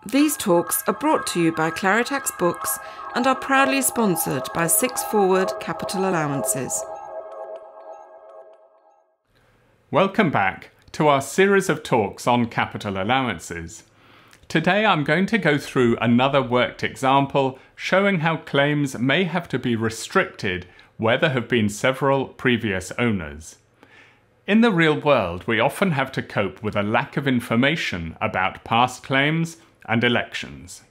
These talks are brought to you by Claritax Books and are proudly sponsored by 6 Forward Capital Allowances. Welcome back to our series of talks on capital allowances. Today I'm going to go through another worked example showing how claims may have to be restricted where there have been several previous owners. In the real world, we often have to cope with a lack of information about past claims and elections.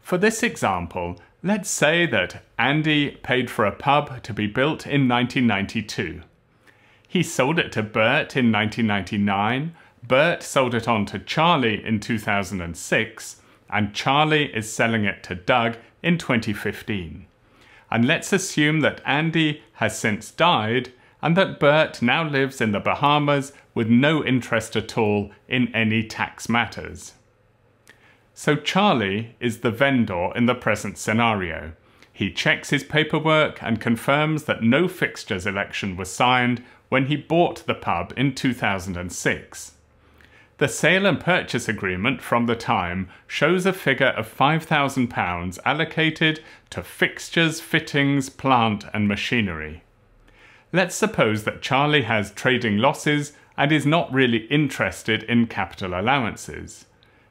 For this example, let's say that Andy paid for a pub to be built in 1992. He sold it to Bert in 1999, Bert sold it on to Charlie in 2006, and Charlie is selling it to Doug in 2015. And let's assume that Andy has since died and that Bert now lives in the Bahamas with no interest at all in any tax matters. So Charlie is the vendor in the present scenario. He checks his paperwork and confirms that no fixtures election was signed when he bought the pub in 2006. The sale and purchase agreement from the time shows a figure of £5,000 allocated to fixtures, fittings, plant and machinery. Let's suppose that Charlie has trading losses and is not really interested in capital allowances.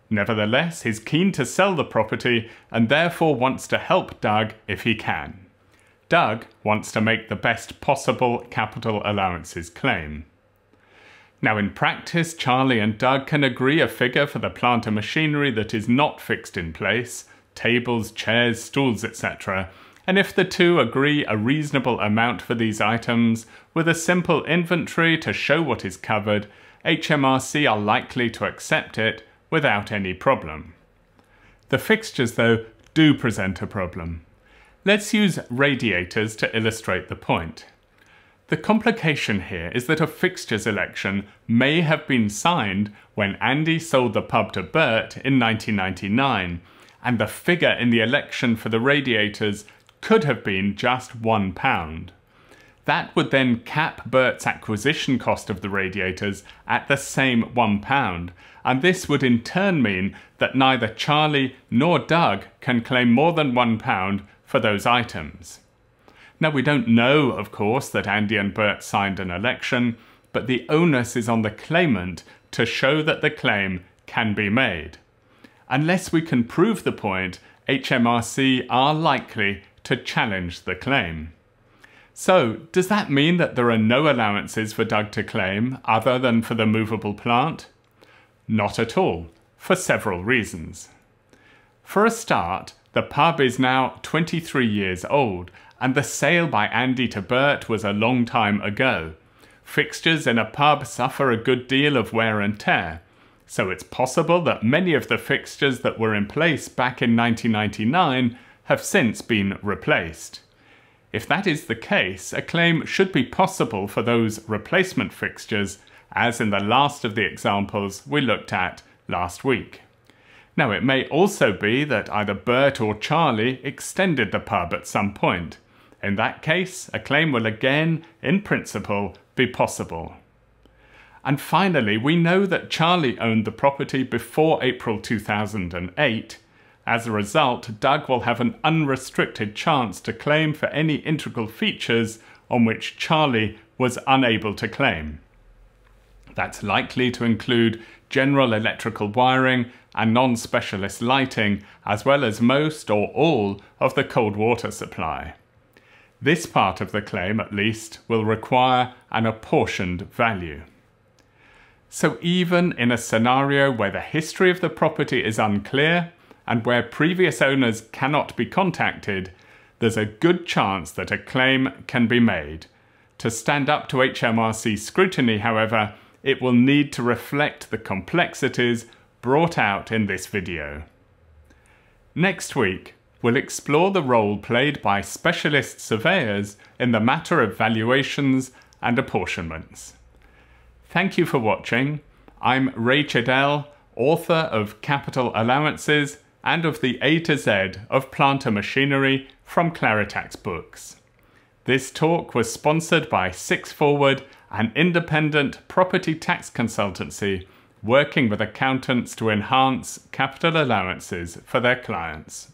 Nevertheless, he's keen to sell the property and therefore wants to help Doug if he can. Doug wants to make the best possible capital allowances claim. Now in practice, Charlie and Doug can agree a figure for the plant and machinery that is not fixed in place, tables, chairs, stools, etc. And if the two agree a reasonable amount for these items, with a simple inventory to show what is covered, HMRC are likely to accept it without any problem. The fixtures, though, do present a problem. Let's use radiators to illustrate the point. The complication here is that a fixtures election may have been signed when Andy sold the pub to Bert in 1999, and the figure in the election for the radiators could have been just £1. That would then cap Bert's acquisition cost of the radiators at the same £1, and this would in turn mean that neither Charlie nor Doug can claim more than £1 for those items. Now we don't know, of course, that Andy and Bert signed an election, but the onus is on the claimant to show that the claim can be made. Unless we can prove the point, HMRC are likely to challenge the claim. So, does that mean that there are no allowances for Doug to claim other than for the movable plant? Not at all, for several reasons. For a start, the pub is now 23 years old, and the sale by Andy to Bert was a long time ago. Fixtures in a pub suffer a good deal of wear and tear, so it's possible that many of the fixtures that were in place back in 1999 have since been replaced. If that is the case, a claim should be possible for those replacement fixtures, as in the last of the examples we looked at last week. Now, it may also be that either Bert or Charlie extended the pub at some point. In that case, a claim will again, in principle, be possible. And finally, we know that Charlie owned the property before April 2008. As a result, Doug will have an unrestricted chance to claim for any integral features on which Charlie was unable to claim. That's likely to include general electrical wiring and non-specialist lighting, as well as most or all of the cold water supply. This part of the claim, at least, will require an apportioned value. So even in a scenario where the history of the property is unclear and where previous owners cannot be contacted, there's a good chance that a claim can be made. To stand up to HMRC scrutiny, however, it will need to reflect the complexities brought out in this video. Next week, we'll explore the role played by specialist surveyors in the matter of valuations and apportionments. Thank you for watching. I'm Ray Chidell, author of Capital Allowances and of the A to Z of Plant and Machinery from Claritax Books. This talk was sponsored by 6 Forward, an independent property tax consultancy working with accountants to enhance capital allowances for their clients.